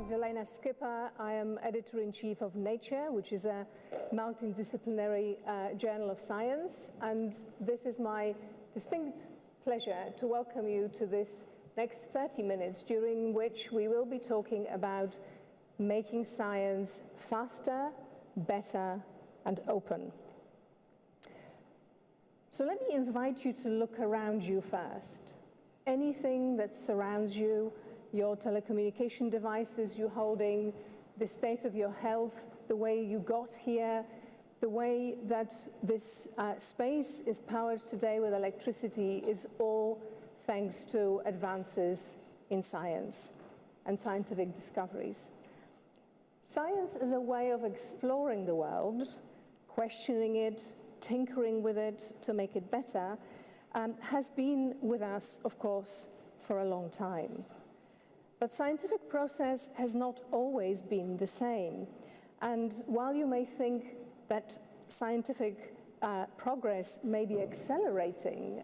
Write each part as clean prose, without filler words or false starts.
Magdalena Skipper. I am editor-in-chief of Nature, which is a multidisciplinary journal of science, and this is my distinct pleasure to welcome you to this next 30 minutes, during which we will be talking about making science faster, better, and open. So let me invite you to look around you first. Anything that surrounds you, your telecommunication devices you're holding, the state of your health, the way you got here, the way that this space is powered today with electricity is all thanks to advances in science and scientific discoveries. Science is a way of exploring the world, questioning it, tinkering with it to make it better, has been with us, of course, for a long time. But scientific process has not always been the same. And while you may think that scientific progress may be accelerating,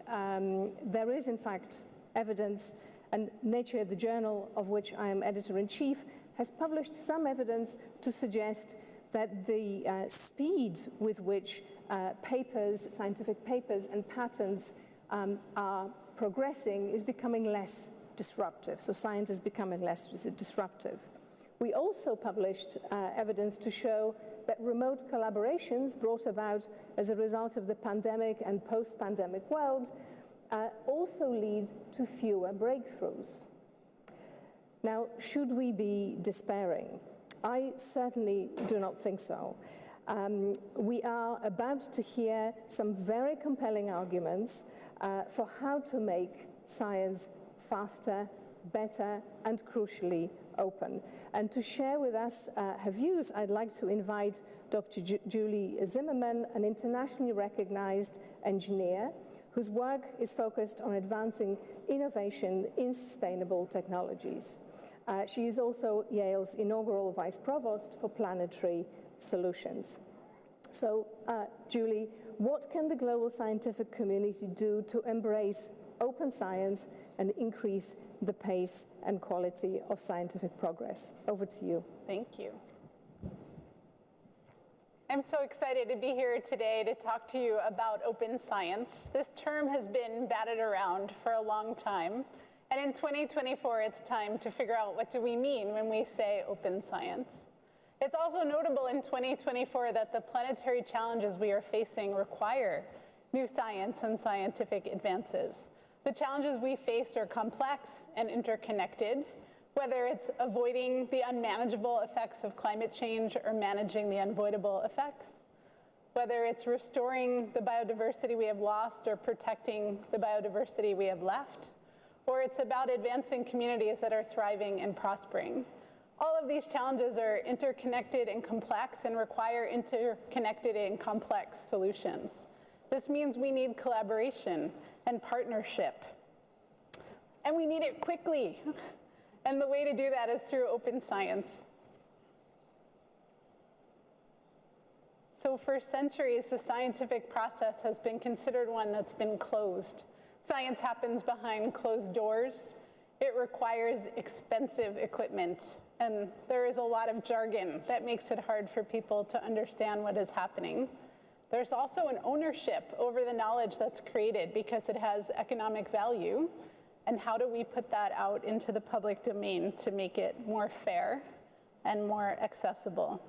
there is, in fact, evidence, and Nature, the journal of which I am editor-in-chief, has published some evidence to suggest that the speed with which scientific papers and patents are progressing is becoming less disruptive. So science is becoming less disruptive. We also published evidence to show that remote collaborations brought about as a result of the pandemic and post-pandemic world also lead to fewer breakthroughs. Now, should we be despairing? I certainly do not think so. We are about to hear some very compelling arguments for how to make science faster, better, and crucially open. And to share with us her views, I'd like to invite Dr. Julie Zimmerman, an internationally recognized engineer whose work is focused on advancing innovation in sustainable technologies. She is also Yale's inaugural Vice Provost for Planetary Solutions. So, Julie, what can the global scientific community do to embrace open science and increase the pace and quality of scientific progress? Over to you. Thank you. I'm so excited to be here today to talk to you about open science. This term has been batted around for a long time. And in 2024, it's time to figure out what do we mean when we say open science. It's also notable in 2024 that the planetary challenges we are facing require new science and scientific advances. The challenges we face are complex and interconnected, whether it's avoiding the unmanageable effects of climate change or managing the unavoidable effects, whether it's restoring the biodiversity we have lost or protecting the biodiversity we have left, or it's about advancing communities that are thriving and prospering. All of these challenges are interconnected and complex and require interconnected and complex solutions. This means we need collaboration and partnership. And we need it quickly. And the way to do that is through open science. So for centuries, the scientific process has been considered one that's been closed. Science happens behind closed doors. It requires expensive equipment. And there is a lot of jargon that makes it hard for people to understand what is happening. There's also an ownership over the knowledge that's created because it has economic value. And how do we put that out into the public domain to make it more fair and more accessible?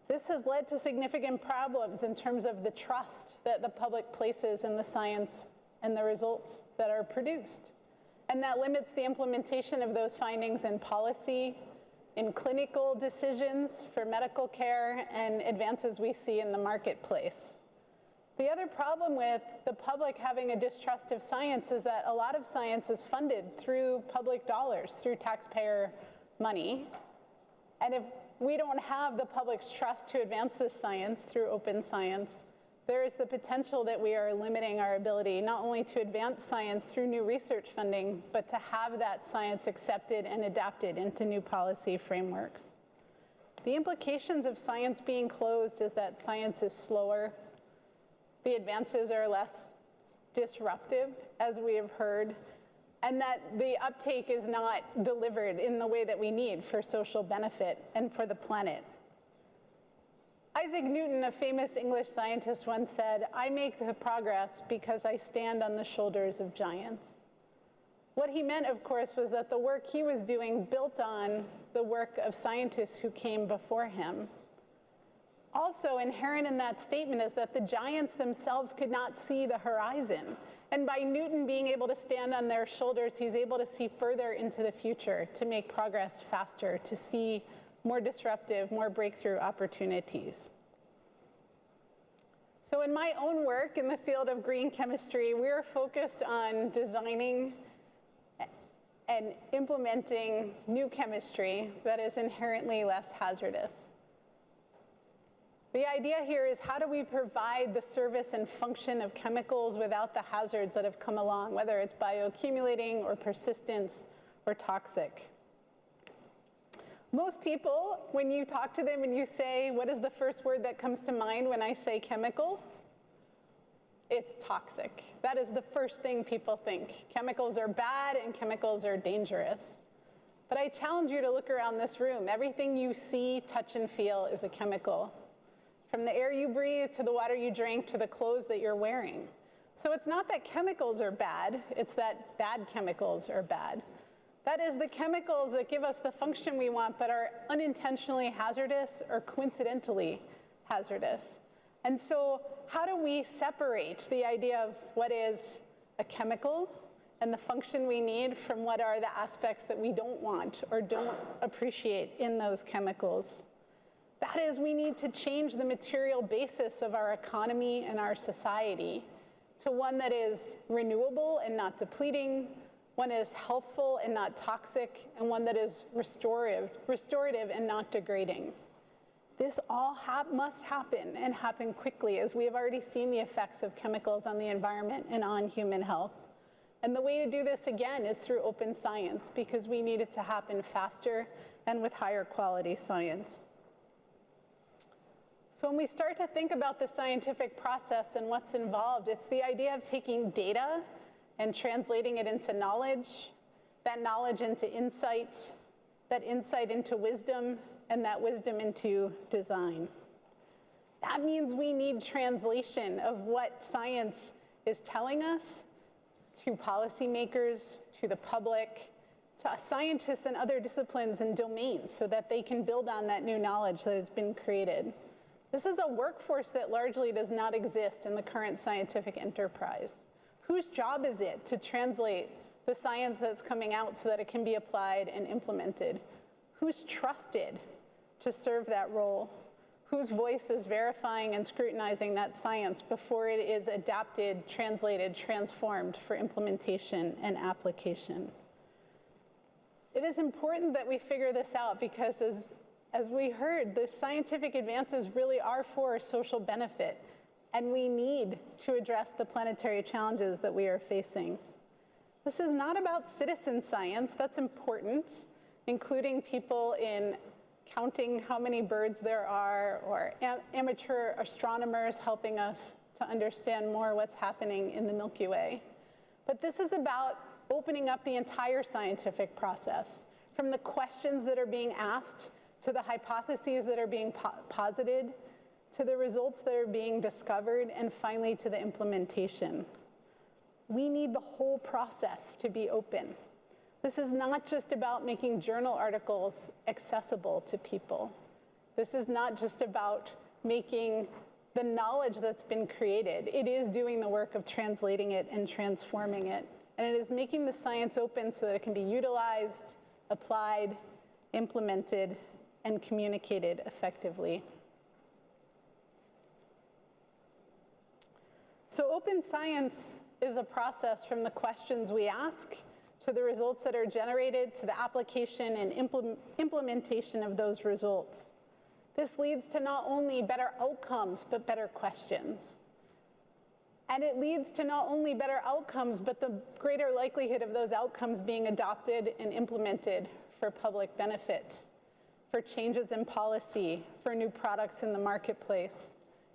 This has led to significant problems in terms of the trust that the public places in the science and the results that are produced. And that limits the implementation of those findings in policy, in clinical decisions for medical care, and advances we see in the marketplace. The other problem with the public having a distrust of science is that a lot of science is funded through public dollars, through taxpayer money. And if we don't have the public's trust to advance this science through open science, there is the potential that we are limiting our ability not only to advance science through new research funding, but to have that science accepted and adapted into new policy frameworks. The implications of science being closed is that science is slower, the advances are less disruptive, as we have heard, and that the uptake is not delivered in the way that we need for social benefit and for the planet. Isaac Newton, a famous English scientist, once said, "I make the progress because I stand on the shoulders of giants." What he meant, of course, was that the work he was doing built on the work of scientists who came before him. Also inherent in that statement is that the giants themselves could not see the horizon. And by Newton being able to stand on their shoulders, he's able to see further into the future, to make progress faster, to see more disruptive, more breakthrough opportunities. So in my own work in the field of green chemistry, we are focused on designing and implementing new chemistry that is inherently less hazardous. The idea here is, how do we provide the service and function of chemicals without the hazards that have come along, whether it's bioaccumulating or persistence or toxic? Most people, when you talk to them and you say, what is the first word that comes to mind when I say chemical? It's toxic. That is the first thing people think. Chemicals are bad and chemicals are dangerous. But I challenge you to look around this room. Everything you see, touch, and feel is a chemical. From the air you breathe, to the water you drink, to the clothes that you're wearing. So it's not that chemicals are bad, it's that bad chemicals are bad. That is, the chemicals that give us the function we want but are unintentionally hazardous or coincidentally hazardous. And so how do we separate the idea of what is a chemical and the function we need from what are the aspects that we don't want or don't appreciate in those chemicals? That is, we need to change the material basis of our economy and our society to one that is renewable and not depleting, one that is healthful and not toxic, and one that is restorative and not degrading. This all must happen, and happen quickly, as we have already seen the effects of chemicals on the environment and on human health. And the way to do this, again, is through open science, because we need it to happen faster and with higher quality science. So when we start to think about the scientific process and what's involved, it's the idea of taking data and translating it into knowledge, that knowledge into insight, that insight into wisdom, and that wisdom into design. That means we need translation of what science is telling us to policymakers, to the public, to scientists and other disciplines and domains, so that they can build on that new knowledge that has been created. This is a workforce that largely does not exist in the current scientific enterprise. Whose job is it to translate the science that's coming out so that it can be applied and implemented? Who's trusted to serve that role? Whose voice is verifying and scrutinizing that science before it is adapted, translated, transformed for implementation and application? It is important that we figure this out, because as we heard, the scientific advances really are for social benefit, and we need to address the planetary challenges that we are facing. This is not about citizen science. That's important, including people in counting how many birds there are, or amateur astronomers helping us to understand more what's happening in the Milky Way. But this is about opening up the entire scientific process, from the questions that are being asked, to the hypotheses that are being posited, to the results that are being discovered, and finally to the implementation. We need the whole process to be open. This is not just about making journal articles accessible to people. This is not just about making the knowledge that's been created. It is doing the work of translating it and transforming it. And it is making the science open so that it can be utilized, applied, implemented, and communicated effectively. So open science is a process from the questions we ask, to the results that are generated, to the application and implementation of those results. This leads to not only better outcomes, but better questions. And it leads to not only better outcomes, but the greater likelihood of those outcomes being adopted and implemented for public benefit, for changes in policy, for new products in the marketplace,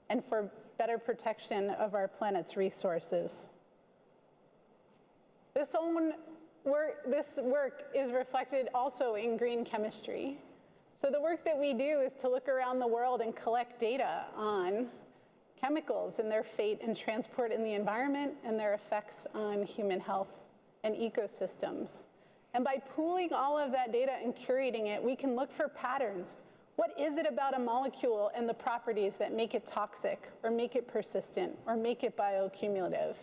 and for better protection of our planet's resources. This this work is reflected also in green chemistry. So the work that we do is to look around the world and collect data on chemicals and their fate and transport in the environment and their effects on human health and ecosystems. And by pooling all of that data and curating it, we can look for patterns. What is it about a molecule and the properties that make it toxic or make it persistent or make it bioaccumulative?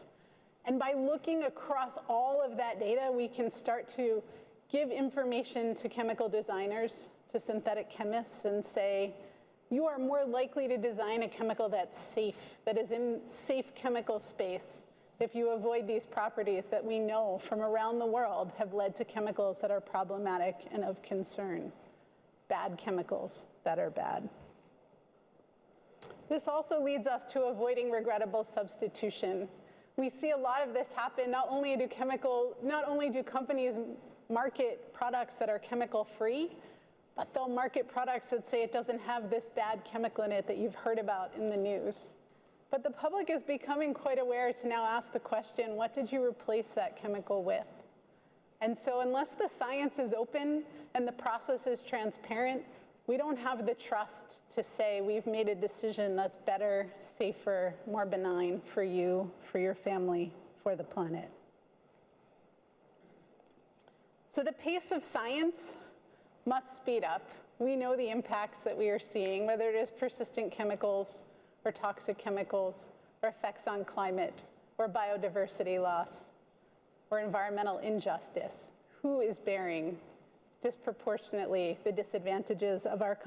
And by looking across all of that data, we can start to give information to chemical designers, to synthetic chemists, and say, you are more likely to design a chemical that's safe, that is in safe chemical space, if you avoid these properties that we know from around the world have led to chemicals that are problematic and of concern. Bad chemicals that are bad. This also leads us to avoiding regrettable substitution. We see a lot of this happen. Not only do companies market products that are chemical free, but they'll market products that say it doesn't have this bad chemical in it that you've heard about in the news. But the public is becoming quite aware to now ask the question, what did you replace that chemical with? And so unless the science is open and the process is transparent, we don't have the trust to say we've made a decision that's better, safer, more benign for you, for your family, for the planet. So the pace of science must speed up. We know the impacts that we are seeing, whether it is persistent chemicals or toxic chemicals or effects on climate or biodiversity loss or environmental injustice. Who is bearing disproportionately the disadvantages of our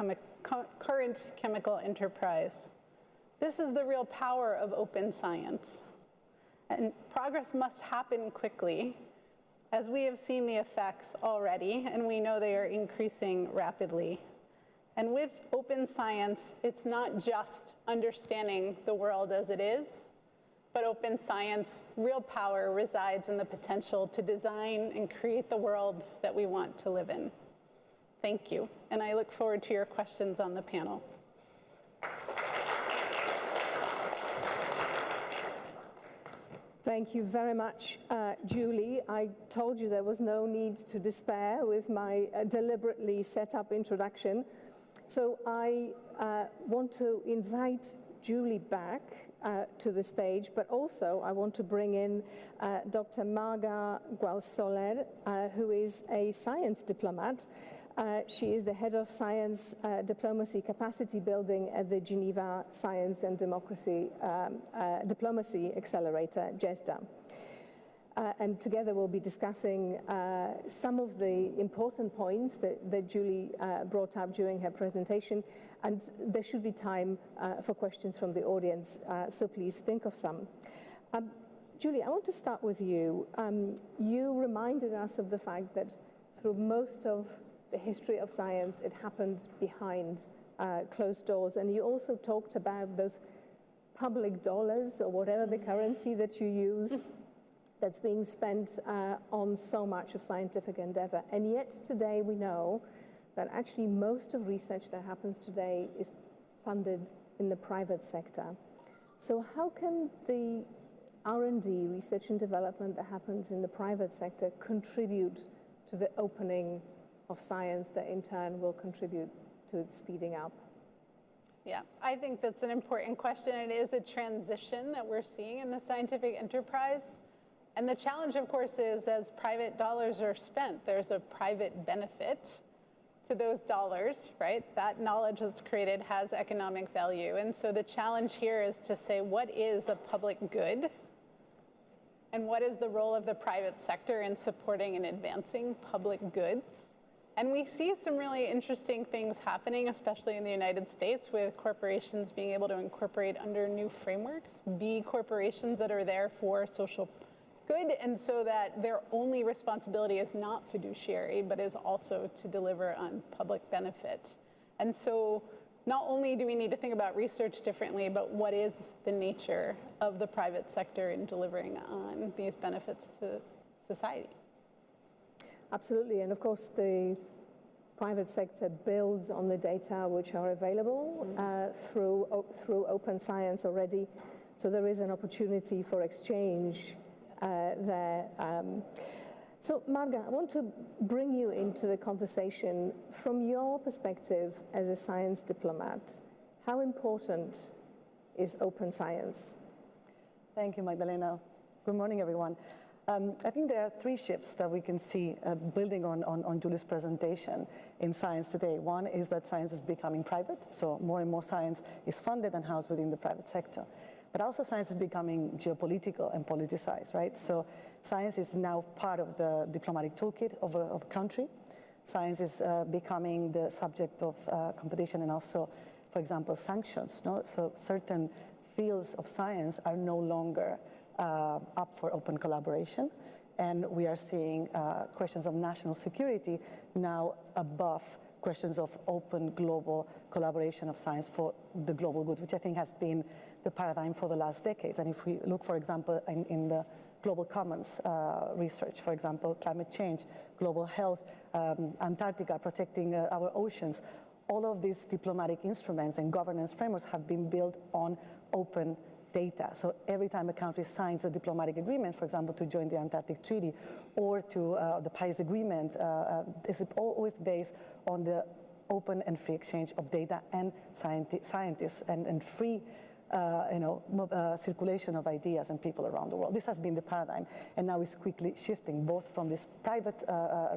current chemical enterprise? This is the real power of open science. And progress must happen quickly, as we have seen the effects already, and we know they are increasing rapidly. And with open science, it's not just understanding the world as it is, but open science, real power resides in the potential to design and create the world that we want to live in. Thank you, and I look forward to your questions on the panel. Thank you very much, Julie. I told you there was no need to despair with my deliberately set up introduction. So I want to invite Julie back to the stage, but also I want to bring in Dr. Marga Gual-Soler, who is a science diplomat. She is the head of science diplomacy capacity building at the Geneva Science and Democracy Diplomacy Accelerator, GESDA. And together we'll be discussing some of the important points that Julie brought up during her presentation. And there should be time for questions from the audience, so please think of some. Julie, I want to start with you. You reminded us of the fact that through most of the history of science, it happened behind closed doors. And you also talked about those public dollars, or whatever the currency that you use, that's being spent on so much of scientific endeavor. And yet today we know that actually most of research that happens today is funded in the private sector. So how can the R&D, research and development, that happens in the private sector contribute to the opening of science that in turn will contribute to its speeding up? Yeah, I think that's an important question. It is a transition that we're seeing in the scientific enterprise. And the challenge, of course, is as private dollars are spent, there's a private benefit to those dollars, right? That knowledge that's created has economic value. And so the challenge here is to say, what is a public good? And what is the role of the private sector in supporting and advancing public goods? And we see some really interesting things happening, especially in the United States, with corporations being able to incorporate under new frameworks, B corporations that are there for social good, and so that their only responsibility is not fiduciary, but is also to deliver on public benefit. And so not only do we need to think about research differently, but what is the nature of the private sector in delivering on these benefits to society? Absolutely, and of course the private sector builds on the data which are available through open science already. So there is an opportunity for exchange there. So, Marga, I want to bring you into the conversation from your perspective as a science diplomat. How important is open science? Thank you, Magdalena. Good morning, everyone. I think there are three shifts that we can see building on Julie's presentation in science today. One is that science is becoming private, so more and more science is funded and housed within the private sector. But also science is becoming geopolitical and politicized, right? So science is now part of the diplomatic toolkit of a country. Science is becoming the subject of competition and also, for example, sanctions. No? So certain fields of science are no longer up for open collaboration. And we are seeing questions of national security now above questions of open global collaboration of science for the global good, which I think has been the paradigm for the last decades. And if we look, for example, in the global commons research, for example, climate change, global health, Antarctica, protecting our oceans, all of these diplomatic instruments and governance frameworks have been built on open data. So every time a country signs a diplomatic agreement, for example, to join the Antarctic Treaty or to the Paris Agreement, is always based on the open and free exchange of data and scientists and free circulation of ideas and people around the world. This has been the paradigm, and now it's quickly shifting both from this private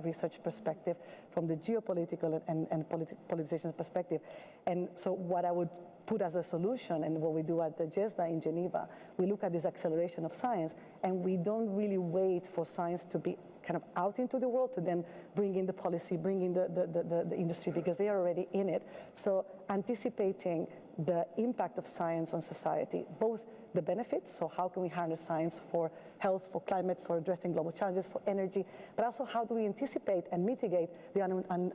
research perspective, from the geopolitical and politicization perspective. And so what I would put as a solution, and what we do at the JESDA in Geneva, we look at this acceleration of science, and we don't really wait for science to be kind of out into the world to then bring in the policy, bring in the industry, because they are already in it. So anticipating the impact of science on society, both the benefits, so how can we harness science for health, for climate, for addressing global challenges, for energy, but also how do we anticipate and mitigate the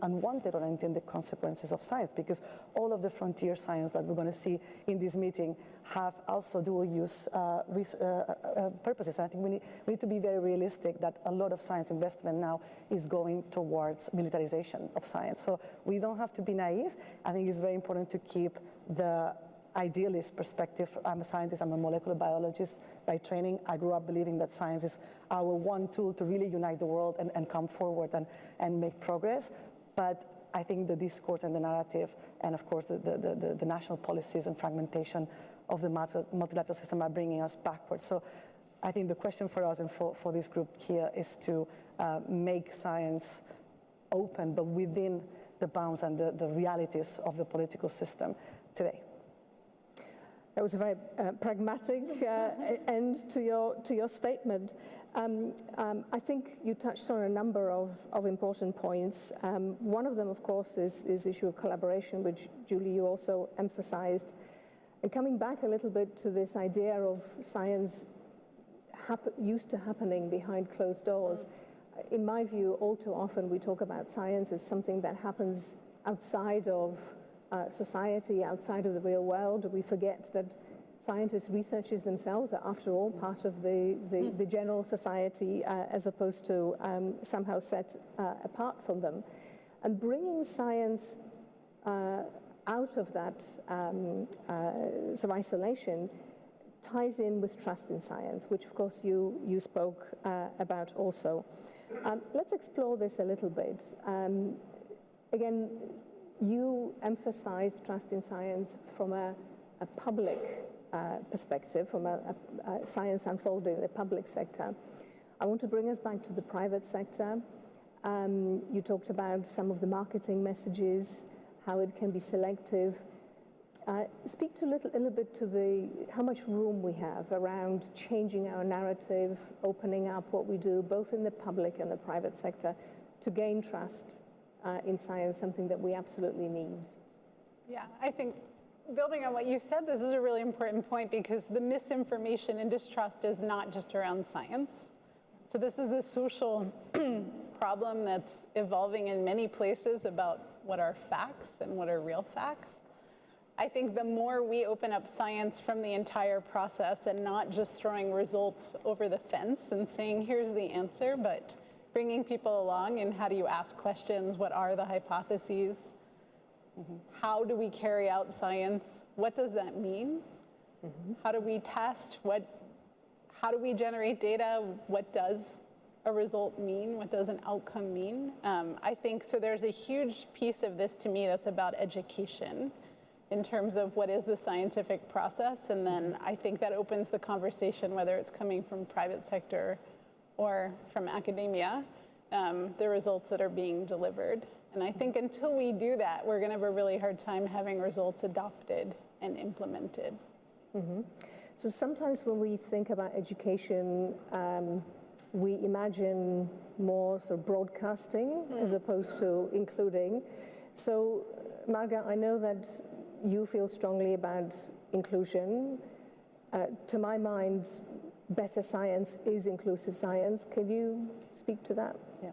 unwanted or unintended consequences of science, because all of the frontier science that we're going to see in this meeting have also dual use purposes. And I think we need to be very realistic that a lot of science investment now is going towards militarization of science. So we don't have to be naive. I think it's very important to keep the idealist perspective. I'm a scientist, I'm a molecular biologist by training. I grew up believing that science is our one tool to really unite the world and come forward and make progress. But I think the discourse and the narrative, and of course the national policies and fragmentation of the multilateral system are bringing us backwards. So I think the question for us and for this group here is to make science open, but within the bounds and the realities of the political system today. That was a very pragmatic end to your statement. I think you touched on a number of important points. One of them, of course, is the issue of collaboration, which, Julie, you also emphasized. And coming back a little bit to this idea of science used to happening behind closed doors, in my view, all too often we talk about science as something that happens outside of society, outside of the real world. We forget that scientists, researchers themselves are, after all, part of the general society as opposed to somehow set apart from them. And bringing science out of that sort of isolation ties in with trust in science, which of course you spoke about also. Let's explore this a little bit. Again, you emphasized trust in science from a public perspective, from a science unfolding in the public sector. I want to bring us back to the private sector. You talked about some of the marketing messages, how it can be selective. Speak to a little bit to how much room we have around changing our narrative, opening up what we do, both in the public and the private sector, to gain trust in science, something that we absolutely need. Yeah, I think building on what you said, this is a really important point, because the misinformation and distrust is not just around science. So this is a social problem that's evolving in many places about what are facts and what are real facts. I think the more we open up science from the entire process and not just throwing results over the fence and saying, here's the answer, but bringing people along and how do you ask questions, what are the hypotheses, how do we carry out science, what does that mean, how do we test, how do we generate data, what does a result mean? What does an outcome mean? I think, so there's a huge piece of this to me that's about education in terms of what is the scientific process, and then I think that opens the conversation, whether it's coming from private sector or from academia, the results that are being delivered. And I think until we do that, we're going to have a really hard time having results adopted and implemented. Mm-hmm. So sometimes when we think about education, we imagine more sort of broadcasting as opposed to including. So, Marga, I know that you feel strongly about inclusion. To my mind, better science is inclusive science. Can you speak to that? Yeah.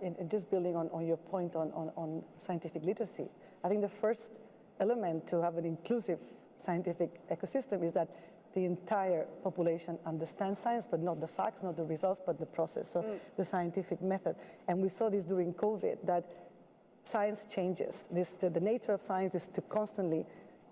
And just building on your point on scientific literacy, I think the first element to have an inclusive scientific ecosystem is that the entire population understands science, but not the facts, not the results, but the process, so the scientific method. And we saw this during COVID, that science changes. The nature of science is to constantly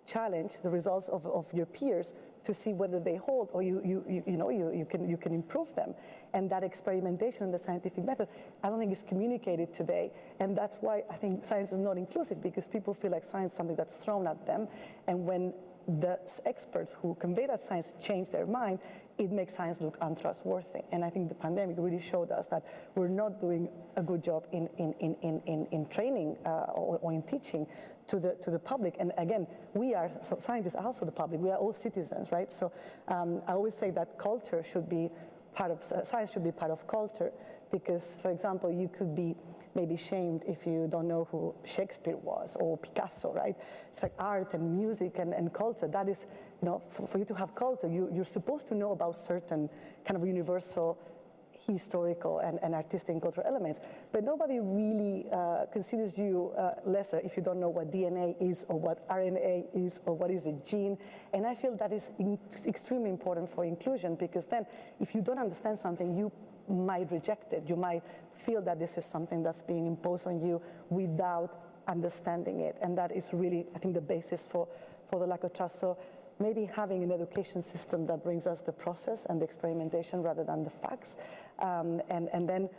challenge the results of your peers to see whether they hold, or you can improve them. And that experimentation in the scientific method, I don't think is communicated today. And that's why I think science is not inclusive, because people feel like science is something that's thrown at them. And when the experts who convey that science change their mind, it makes science look untrustworthy. And I think the pandemic really showed us that we're not doing a good job in training or in teaching to the public. And again, so scientists are also the public. We are all citizens, right? So I always say that culture should be science should be part of culture, because, for example, you could be maybe shamed if you don't know who Shakespeare was or Picasso, right? It's like art and music and culture. That is, for you to have culture, you're supposed to know about certain kind of universal historical and artistic and cultural elements, but nobody really considers you lesser if you don't know what DNA is or what RNA is or what is a gene. And I feel that is extremely important for inclusion, because then if you don't understand something, you might reject it. You might feel that this is something that's being imposed on you without understanding it. And that is really, I think, the basis for the lack of trust. So maybe having an education system that brings us the process and the experimentation rather than the facts. And then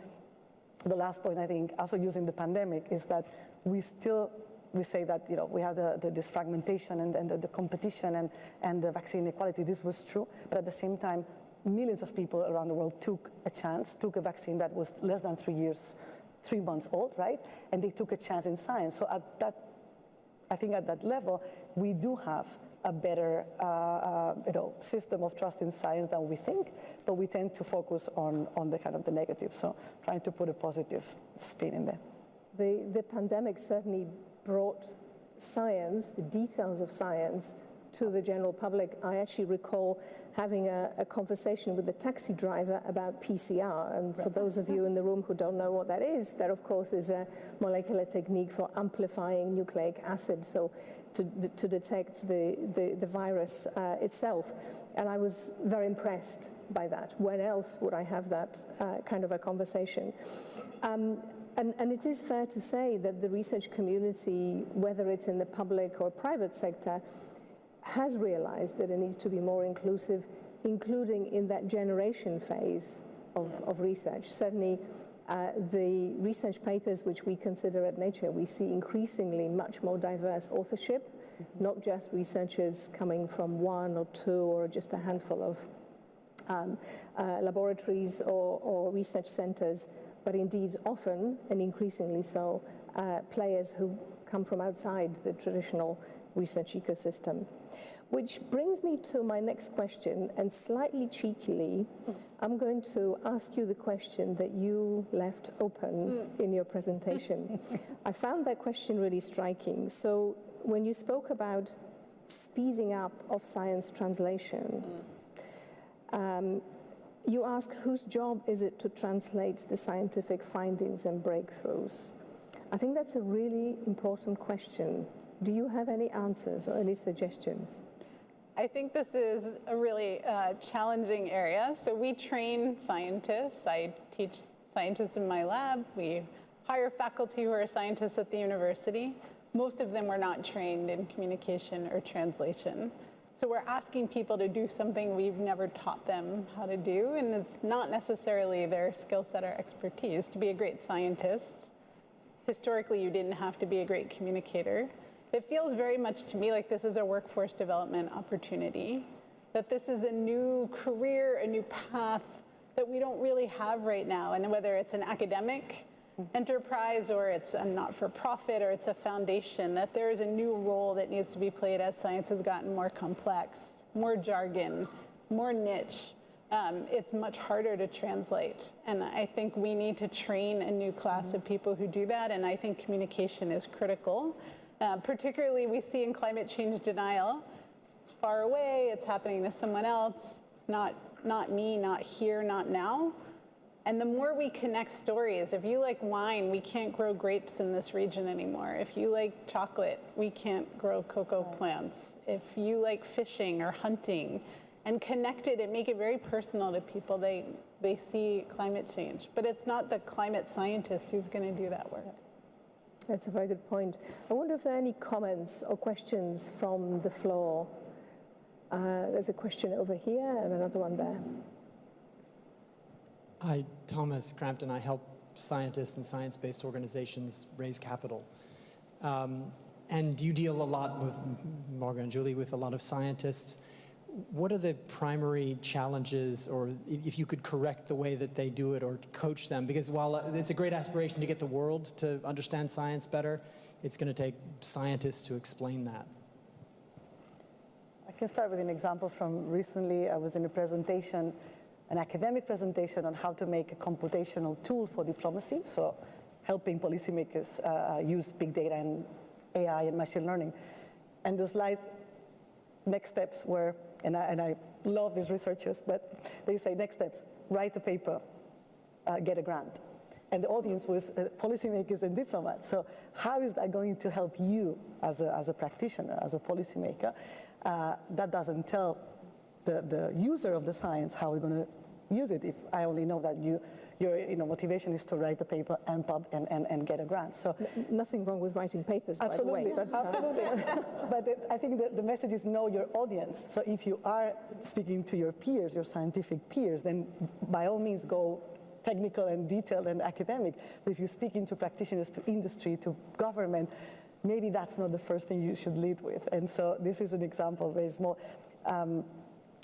the last point, I think, also using the pandemic, is that we say that we have this fragmentation and the competition and the vaccine inequality. This was true, but at the same time, millions of people around the world took a vaccine that was less than 3 months old, right? And they took a chance in science. So I think at that level, we do have a better system of trust in science than we think, but we tend to focus on the kind of the negative. So trying to put a positive spin in there. The pandemic certainly brought science, the details of science, to the general public. I actually recall having a conversation with a taxi driver about PCR. And for those of you in the room who don't know what that is, that of course is a molecular technique for amplifying nucleic acid, so to detect the virus itself. And I was very impressed by that. When else would I have that kind of a conversation? And it is fair to say that the research community, whether it's in the public or private sector, has realized that it needs to be more inclusive, including in that generation phase of research. Certainly, the research papers which we consider at Nature, we see increasingly much more diverse authorship, not just researchers coming from one or two or just a handful of laboratories or research centers, but indeed often, and increasingly so, players who come from outside the traditional research ecosystem. Which brings me to my next question, and slightly cheekily, I'm going to ask you the question that you left open in your presentation. I found that question really striking. So when you spoke about speeding up of science translation, you ask whose job is it to translate the scientific findings and breakthroughs? I think that's a really important question. Do you have any answers or any suggestions? I think this is a really challenging area. So we train scientists. I teach scientists in my lab. We hire faculty who are scientists at the university. Most of them were not trained in communication or translation. So we're asking people to do something we've never taught them how to do, and it's not necessarily their skill set or expertise. To be a great scientist, historically you didn't have to be a great communicator. It feels very much to me like this is a workforce development opportunity, that this is a new career, a new path that we don't really have right now. And whether it's an academic enterprise or it's a not-for-profit or it's a foundation, that there is a new role that needs to be played as science has gotten more complex, more jargon, more niche. It's much harder to translate. And I think we need to train a new class of people who do that, and I think communication is critical. Particularly we see in climate change denial, it's far away, it's happening to someone else, it's not me, not here, not now. And the more we connect stories, if you like wine, we can't grow grapes in this region anymore. If you like chocolate, we can't grow cocoa plants. If you like fishing or hunting, and connect it and make it very personal to people, they see climate change. But it's not the climate scientist who's going to do that work. That's a very good point. I wonder if there are any comments or questions from the floor. There's a question over here and another one there. Hi, Thomas Crampton. I help scientists and science-based organizations raise capital. And you deal a lot with, Margaret and Julie, with a lot of scientists. What are the primary challenges, or if you could correct the way that they do it or coach them? Because while it's a great aspiration to get the world to understand science better, it's going to take scientists to explain that. I can start with an example from recently. I was in a presentation, an academic presentation on how to make a computational tool for diplomacy, so helping policymakers use big data and AI and machine learning. And the slide next steps were, and I love these researchers, but they say next steps, write a paper, get a grant. And the audience was policymakers and diplomats. So how is that going to help you as a practitioner, as a policymaker? That doesn't tell the user of the science how we're going to use it if I only know that your motivation is to write the paper and get a grant. So nothing wrong with writing papers, absolutely, by the way. But, absolutely. But I think the message is know your audience. So if you are speaking to your peers, your scientific peers, then by all means go technical and detailed and academic. But if you're speaking to practitioners, to industry, to government, maybe that's not the first thing you should lead with. And so this is an example very small.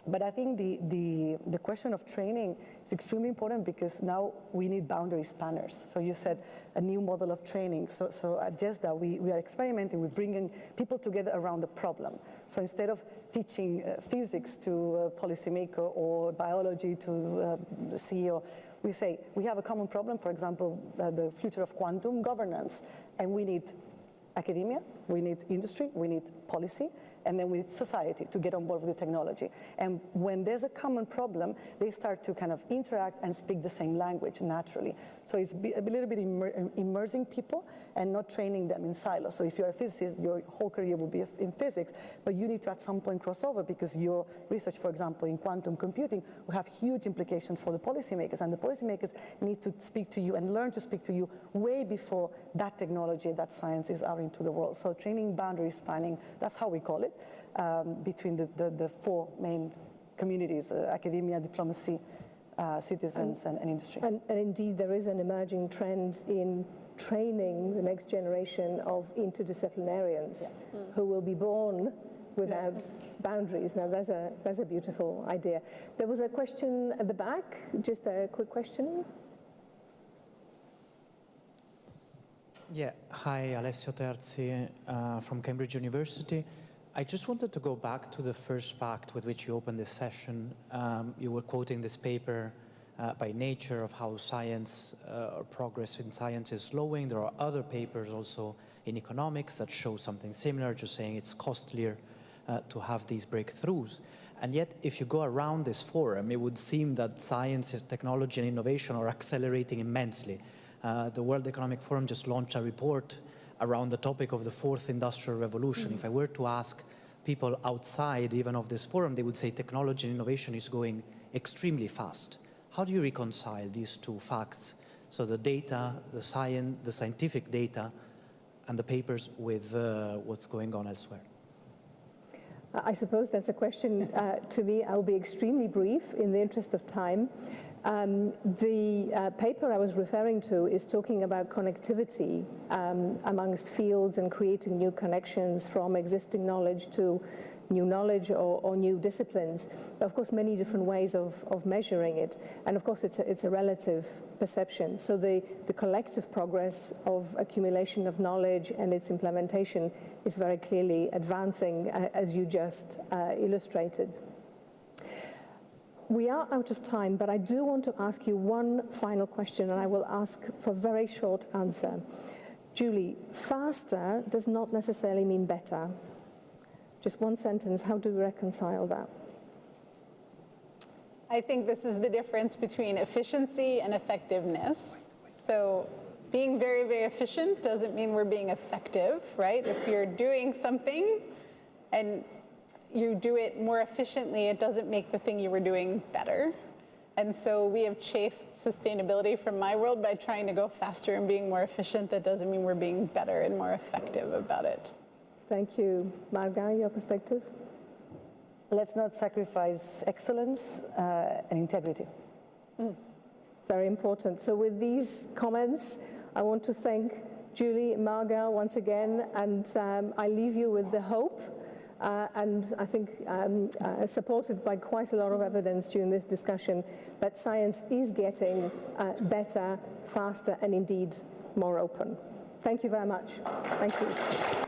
But I think the question of training is extremely important because now we need boundary spanners. So you said a new model of training. So at JESDA, we are experimenting with bringing people together around the problem. So instead of teaching physics to a policymaker or biology to the CEO, we say we have a common problem, for example, the future of quantum governance, and we need academia, we need industry, we need policy, and then we need society to get on board with the technology. And when there's a common problem, they start to kind of interact and speak the same language naturally. So it's a little bit immersing people and not training them in silos. So if you're a physicist, your whole career will be in physics, but you need to at some point cross over because your research, for example, in quantum computing will have huge implications for the policymakers, and the policymakers need to speak to you and learn to speak to you way before that technology, that science is out into the world. So training boundary spanning, that's how we call it. Between the four main communities, academia, diplomacy, citizens, and industry. And indeed, there is an emerging trend in training the next generation of interdisciplinarians who will be born without boundaries. Now, that's a beautiful idea. There was a question at the back, just a quick question. Yeah, hi, Alessio Terzi from Cambridge University. I just wanted to go back to the first fact with which you opened this session. You were quoting this paper by Nature of how science, or progress in science is slowing. There are other papers also in economics that show something similar, just saying it's costlier to have these breakthroughs. And yet, if you go around this forum, it would seem that science, technology, and innovation are accelerating immensely. The World Economic Forum just launched a report around the topic of the fourth industrial revolution. If I were to ask people outside even of this forum, they would say technology and innovation is going extremely fast. How do you reconcile these two facts? So the data, the scientific data, and the papers with what's going on elsewhere? I suppose that's a question to me. I'll be extremely brief in the interest of time. The paper I was referring to is talking about connectivity amongst fields and creating new connections from existing knowledge to new knowledge or new disciplines. Of course, many different ways of measuring it. And of course, it's a relative perception. So the collective progress of accumulation of knowledge and its implementation is very clearly advancing, as you just illustrated. We are out of time, but I do want to ask you one final question, and I will ask for a very short answer. Julie, faster does not necessarily mean better. Just one sentence, how do we reconcile that? I think this is the difference between efficiency and effectiveness. So being very, very efficient doesn't mean we're being effective, right? If you're doing something and you do it more efficiently, it doesn't make the thing you were doing better. And so we have chased sustainability from my world by trying to go faster and being more efficient. That doesn't mean we're being better and more effective about it. Thank you. Marga, your perspective? Let's not sacrifice excellence and integrity. Very important. So with these comments, I want to thank Julie, Marga once again, and I leave you with the hope, and I think supported by quite a lot of evidence during this discussion, that science is getting better, faster, and indeed more open. Thank you very much. Thank you.